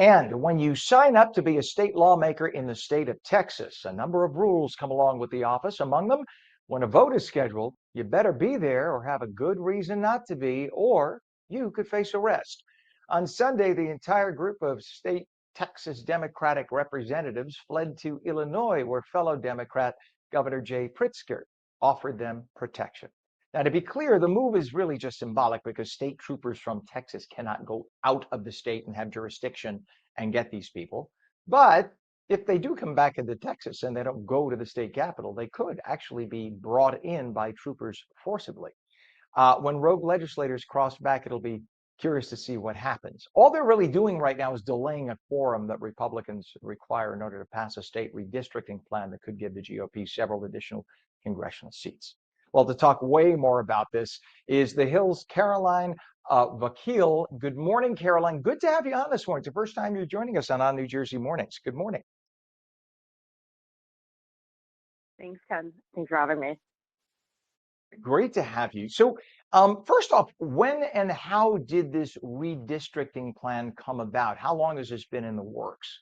And when you sign up to be a state lawmaker in the state of Texas, a number of rules come along with the office. Among them, when a vote is scheduled, you better be there or have a good reason not to be, or you could face arrest. On Sunday, the entire group of state Texas Democratic representatives fled to Illinois, where fellow Democrat Governor Jay Pritzker offered them protection. Now, to be clear, the move is really just symbolic because state troopers from Texas cannot go out of the state and have jurisdiction and get these people. But if they do come back into Texas and they don't go to the state capital, they could actually be brought in by troopers forcibly. When rogue legislators cross back, it'll be curious to see what happens. All they're really doing right now is delaying a quorum that Republicans require in order to pass a state redistricting plan that could give the GOP several additional congressional seats. Well, to talk way more about this is the Hills Caroline Vakil. Good morning, Caroline. Good to have you on this morning. It's the first time you're joining us on New Jersey Mornings. Good morning. Thanks, Ken. Thanks for having me. Great to have you. So first off, when and how did this redistricting plan come about? How long has this been in the works?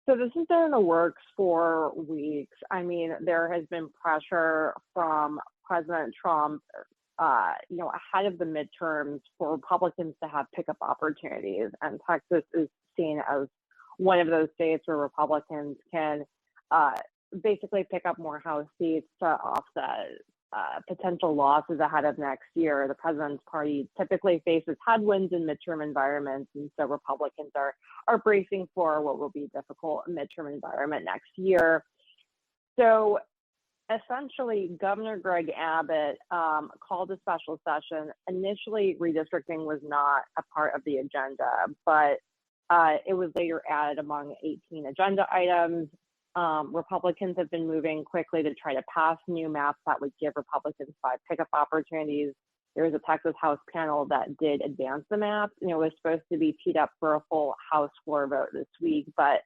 So this has been in the works for weeks. I mean, there has been pressure from President Trump, ahead of the midterms for Republicans to have pickup opportunities. And Texas is seen as one of those states where Republicans can basically pick up more House seats to offset potential losses ahead of next year. The president's party typically faces headwinds in midterm environments, and so Republicans are bracing for what will be a difficult midterm environment next year. So essentially, Governor Greg Abbott called a special session. Initially, redistricting was not a part of the agenda, but it was later added among 18 agenda items. Republicans have been moving quickly to try to pass new maps that would give Republicans 5 pickup opportunities. There was a Texas House panel that did advance the maps, and it was supposed to be teed up for a full House floor vote this week. But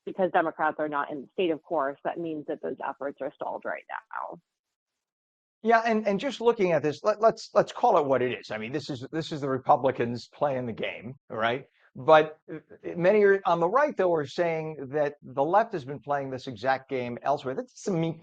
because Democrats are not in the state, of course, that means that those efforts are stalled right now. Yeah, and just looking at this, let's call it what it is. I mean, this is the Republicans playing the game, right? But many are on the right, though, are saying that the left has been playing this exact game elsewhere. That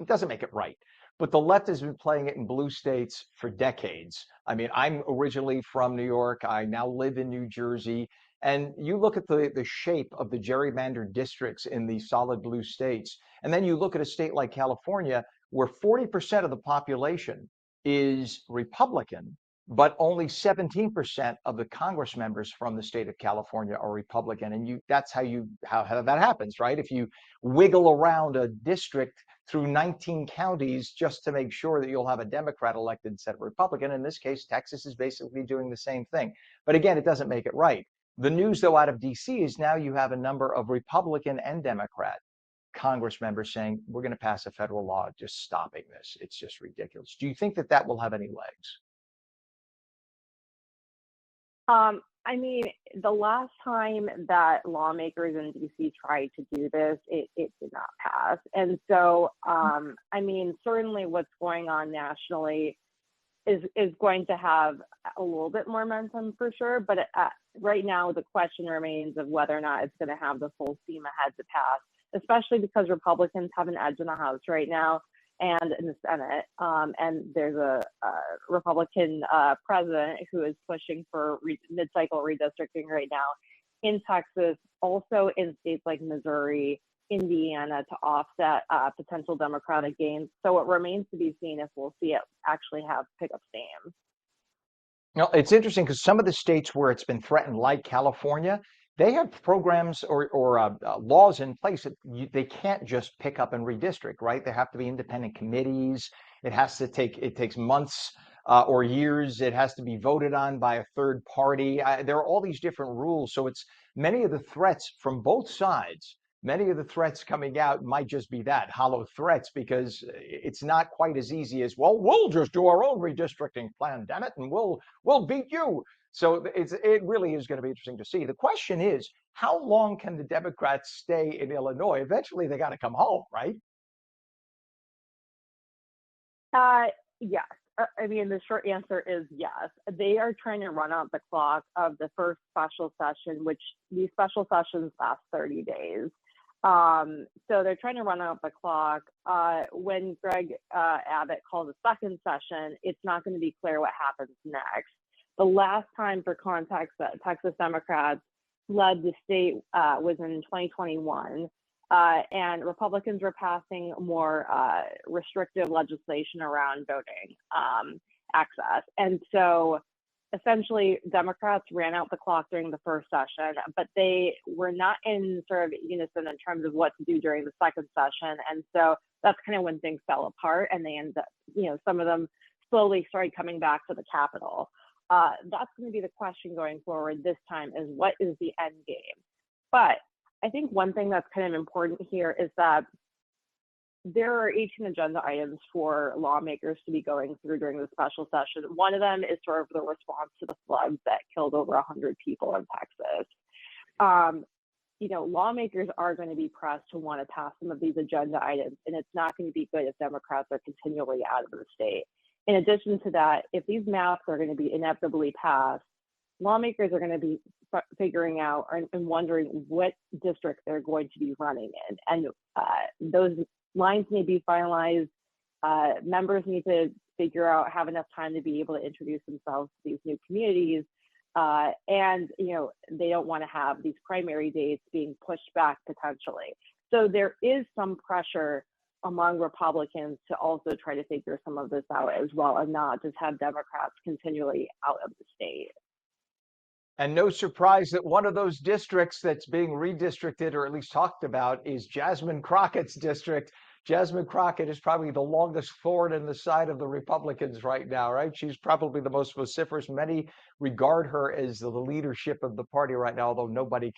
doesn't make it right. But the left has been playing it in blue states for decades. I mean, I'm originally from New York. I now live in New Jersey. And you look at the shape of the gerrymandered districts in the solid blue states. And then you look at a state like California, where 40% of the population is Republican, but only 17% of the Congress members from the state of California are Republican. And that's how that happens, right? If you wiggle around a district through 19 counties just to make sure that you'll have a Democrat elected instead of Republican. In this case, Texas is basically doing the same thing. But again, it doesn't make it right. The news, though, out of DC is now you have a number of Republican and Democrat Congress members saying, we're going to pass a federal law just stopping this. It's just ridiculous. Do you think that will have any legs? I mean, the last time that lawmakers in DC tried to do this, it did not pass. And so, I mean, certainly what's going on nationally is going to have a little bit more momentum for sure. But right now, the question remains of whether or not it's going to have the full steam ahead to pass, especially because Republicans have an edge in the House right now and in the Senate. And there's a Republican president who is pushing for mid-cycle redistricting right now in Texas, also in states like Missouri, Indiana, to offset potential Democratic gains. So it remains to be seen if we'll see it actually have pickup steam. Now, it's interesting because some of the states where it's been threatened, like California, they have programs or laws in place that they can't just pick up and redistrict, right? There have to be independent committees. It takes months or years. It has to be voted on by a third party. There are all these different rules. So it's many of the threats from both sides. Many of the threats coming out might just be that, hollow threats, because it's not quite as easy as, well, we'll just do our own redistricting plan, damn it, and we'll beat you. So it really is going to be interesting to see. The question is, how long can the Democrats stay in Illinois? Eventually, they got to come home, right? Yes. I mean, the short answer is yes. They are trying to run out the clock of the first special session, which these special sessions last 30 days. So they're trying to run out the clock. When Greg Abbott calls a second session, it's not going to be clear what happens next. The last time, for context, that Texas Democrats led the state was in 2021. And Republicans were passing more restrictive legislation around voting access. And so essentially, Democrats ran out the clock during the first session, but they were not in sort of unison in terms of what to do during the second session. And so that's kind of when things fell apart, and they ended up, some of them slowly started coming back to the Capitol. That's going to be the question going forward this time, is what is the end game? But I think one thing that's kind of important here is that there are 18 agenda items for lawmakers to be going through during the special session. One of them is sort of the response to the floods that killed over 100 people in Texas. Lawmakers are going to be pressed to want to pass some of these agenda items, and it's not going to be good if Democrats are continually out of the state. In addition to that, if these maps are going to be inevitably passed, lawmakers are going to be figuring out and wondering what district they're going to be running in. And those lines need to be finalized. Members need to have enough time to be able to introduce themselves to these new communities. And they don't want to have these primary dates being pushed back potentially. So there is some pressure among Republicans to also try to figure some of this out as well, and not just have Democrats continually out of the state. And no surprise that one of those districts that's being redistricted, or at least talked about, is Jasmine Crockett's district. Jasmine Crockett is probably the longest thorn in the side of the Republicans right now, right? She's probably the most vociferous. Many regard her as the leadership of the party right now, although nobody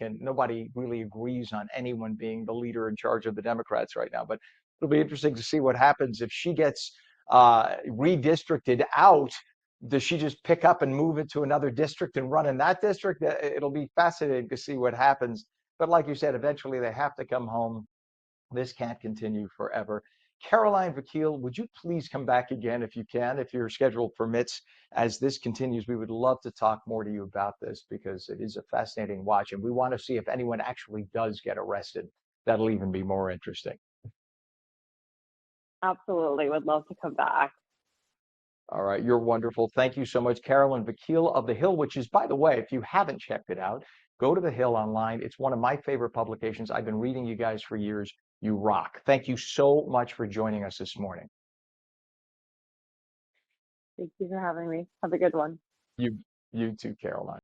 really agrees on anyone being the leader in charge of the Democrats right now. But it'll be interesting to see what happens if she gets redistricted out. Does she just pick up and move into another district and run in that district? It'll be fascinating to see what happens. But like you said, eventually they have to come home. This can't continue forever. Caroline Vakil, would you please come back again if you can, if your schedule permits, as this continues? We would love to talk more to you about this, because it is a fascinating watch, and we want to see if anyone actually does get arrested. That'll even be more interesting. Absolutely. Would love to come back. All right, you're wonderful. Thank you so much, Caroline Vakil of The Hill, which is, by the way, if you haven't checked it out, go to The Hill online. It's one of my favorite publications. I've been reading you guys for years. You rock. Thank you so much for joining us this morning. Thank you for having me. Have a good one. You too, Caroline.